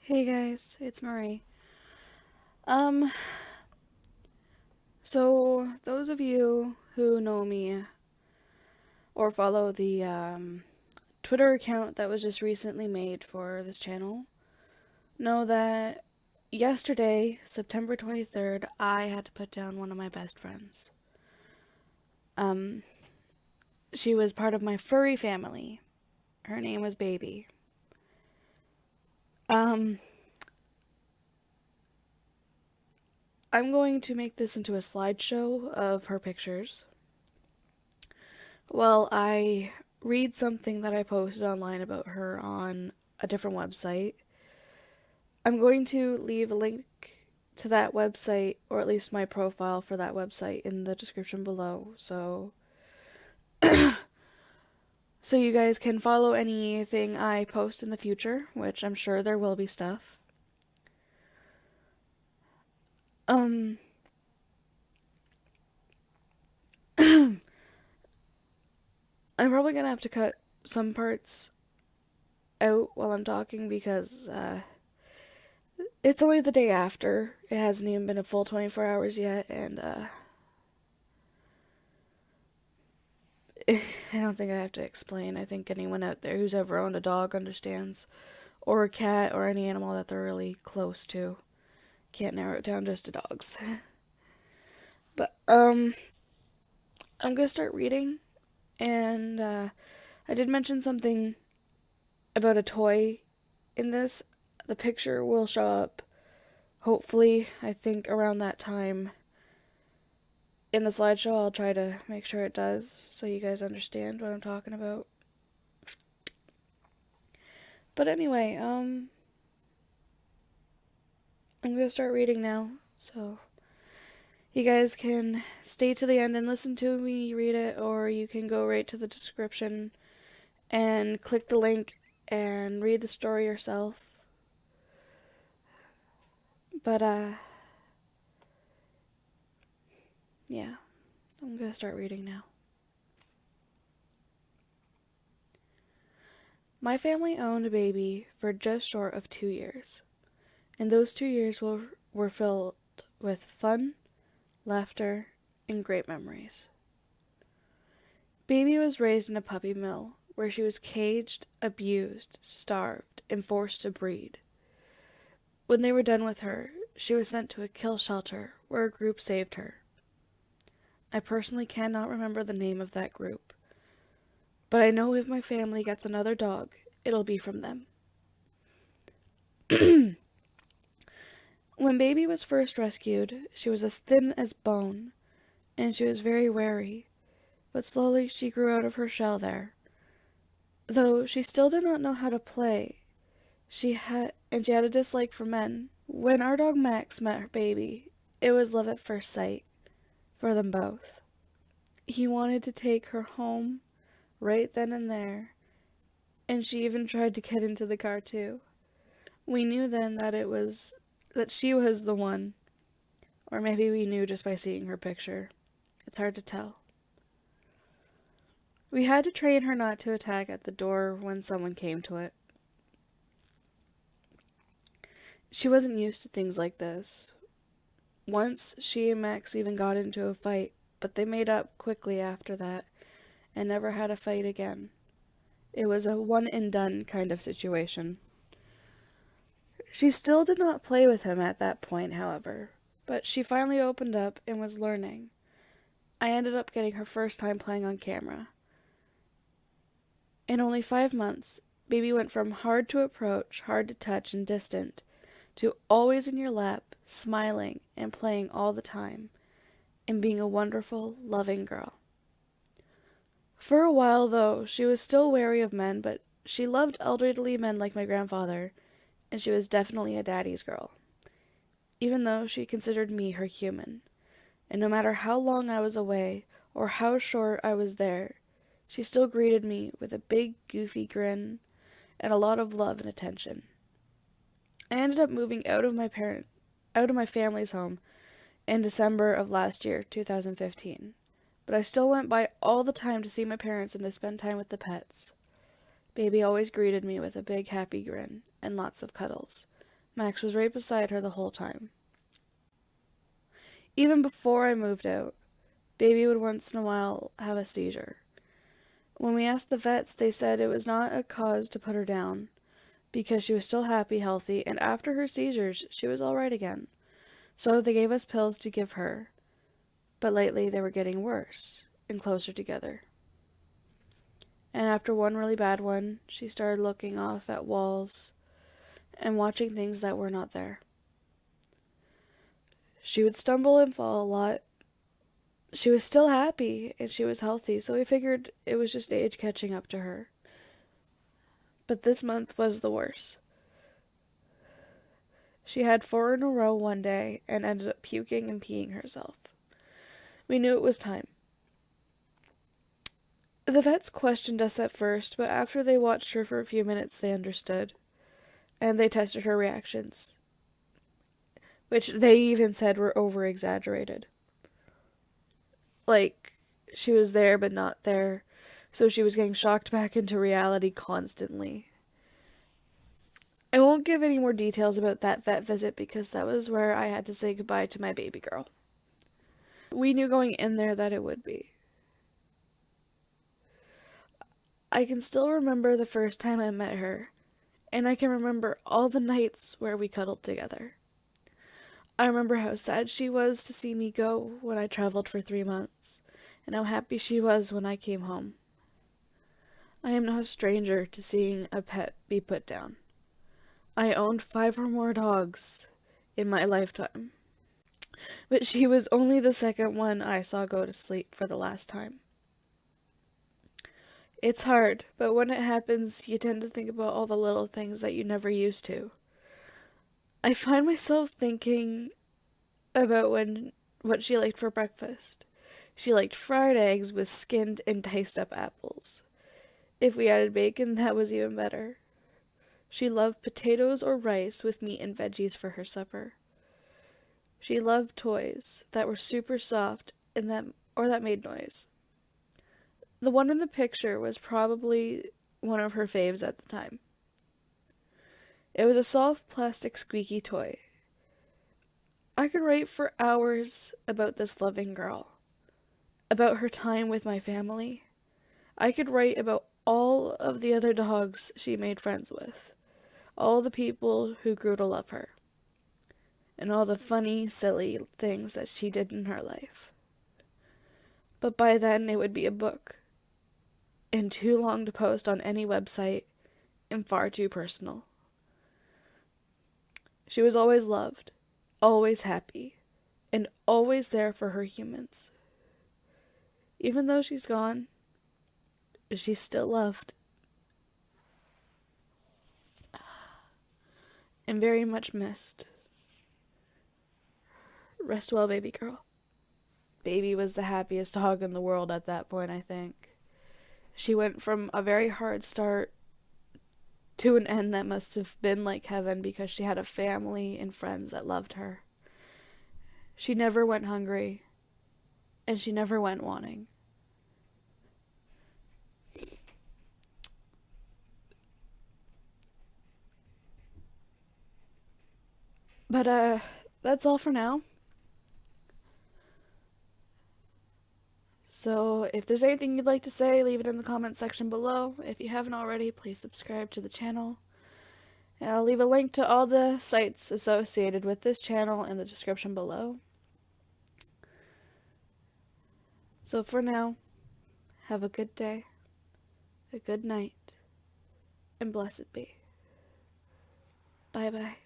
Hey guys, it's Marie. Um, so those of you who know me or follow the Twitter account that was just recently made for this channel know that yesterday, September 23rd, I had to put down one of my best friends. Um, she was part of my furry family. Her name was Baby. Um, I'm going to make this into a slideshow of her pictures. Well, I read something that I posted online about her on a different website. I'm going to leave a link to that website, or at least my profile for that website, in the description below. So you guys can follow anything I post in the future, which I'm sure there will be stuff. Um I'm probably gonna have to cut some parts out while I'm talking because it's only the day after. It hasn't even been a full 24 hours yet, and I don't think I have to explain. I think anyone out there who's ever owned a dog understands, or a cat, or any animal that they're really close to. Can't narrow it down just to dogs. But I'm gonna start reading, and I did mention something about a toy in this. The picture will show up, hopefully, I think around that time in the slideshow. I'll try to make sure it does so you guys understand what I'm talking about. But anyway, I'm gonna start reading now, so you guys can stay to the end and listen to me read it, or you can go right to the description and click the link and read the story yourself. But, yeah, I'm gonna start reading now. My family owned a baby for just short of 2 years, and those 2 years were filled with fun, laughter, and great memories. Baby was raised in a puppy mill where she was caged, abused, starved, and forced to breed. When they were done with her, she was sent to a kill shelter where a group saved her. I personally cannot remember the name of that group, but I know if my family gets another dog, it'll be from them. When Baby was first rescued, she was as thin as bone, and she was very wary, but slowly she grew out of her shell there. Though she still did not know how to play, she had a dislike for men. When our dog Max met her Baby, it was love at first sight for them both. He wanted to take her home right then and there, and she even tried to get into the car too. We knew then that she was the one, or maybe we knew just by seeing her picture. It's hard to tell. We had to train her not to attack at the door when someone came to it. She wasn't used to things like this. Once, she and Max even got into a fight, but they made up quickly after that and never had a fight again. It was a one and done kind of situation. She still did not play with him at that point, however, but she finally opened up and was learning. I ended up getting her first time playing on camera. In only 5 months, Baby went from hard to approach, hard to touch, and distant, to always in your lap, smiling and playing all the time, and being a wonderful, loving girl. For a while, though, she was still wary of men, but she loved elderly men like my grandfather, and she was definitely a daddy's girl, even though she considered me her human. And no matter how long I was away, or how short I was there, she still greeted me with a big, goofy grin and a lot of love and attention. I ended up moving out of my family's home in December of last year, 2015. But I still went by all the time to see my parents and to spend time with the pets. Baby always greeted me with a big happy grin and lots of cuddles. Max was right beside her the whole time. Even before I moved out, Baby would once in a while have a seizure. When we asked the vets, they said it was not a cause to put her down, because she was still happy, healthy, and after her seizures, she was all right again. So they gave us pills to give her, but lately they were getting worse and closer together. And after one really bad one, she started looking off at walls and watching things that were not there. She would stumble and fall a lot. She was still happy and she was healthy, so we figured it was just age catching up to her. But this month was the worst. She had 4 in a row one day and ended up puking and peeing herself. We knew it was time. The vets questioned us at first, but after they watched her for a few minutes, they understood. And they tested her reactions, which they even said were over-exaggerated. Like, she was there but not there, so she was getting shocked back into reality constantly. I won't give any more details about that vet visit because that was where I had to say goodbye to my baby girl. We knew going in there that it would be. I can still remember the first time I met her, and I can remember all the nights where we cuddled together. I remember how sad she was to see me go when I traveled for 3 months, and how happy she was when I came home. I am not a stranger to seeing a pet be put down. I owned 5 or more dogs in my lifetime, but she was only the second one I saw go to sleep for the last time. It's hard, but when it happens, you tend to think about all the little things that you never used to. I find myself thinking about what she liked for breakfast. She liked fried eggs with skinned and diced up apples. If we added bacon, that was even better. She loved potatoes or rice with meat and veggies for her supper. She loved toys that were super soft and that made noise. The one in the picture was probably one of her faves at the time. It was a soft plastic squeaky toy. I could write for hours about this loving girl, about her time with my family. I could write about all of the other dogs she made friends with, all the people who grew to love her, and all the funny, silly things that she did in her life. But by then it would be a book, and too long to post on any website, and far too personal. She was always loved, always happy, and always there for her humans. Even though she's gone, she's still loved. And very much missed. Rest well, baby girl. Baby was the happiest dog in the world at that point, I think. She went from a very hard start to an end that must have been like heaven because she had a family and friends that loved her. She never went hungry, and she never went wanting. But that's all for now. So if there's anything you'd like to say, leave it in the comment section below. If you haven't already, please subscribe to the channel. And I'll leave a link to all the sites associated with this channel in the description below. So for now, have a good day, a good night, and blessed be. Bye bye.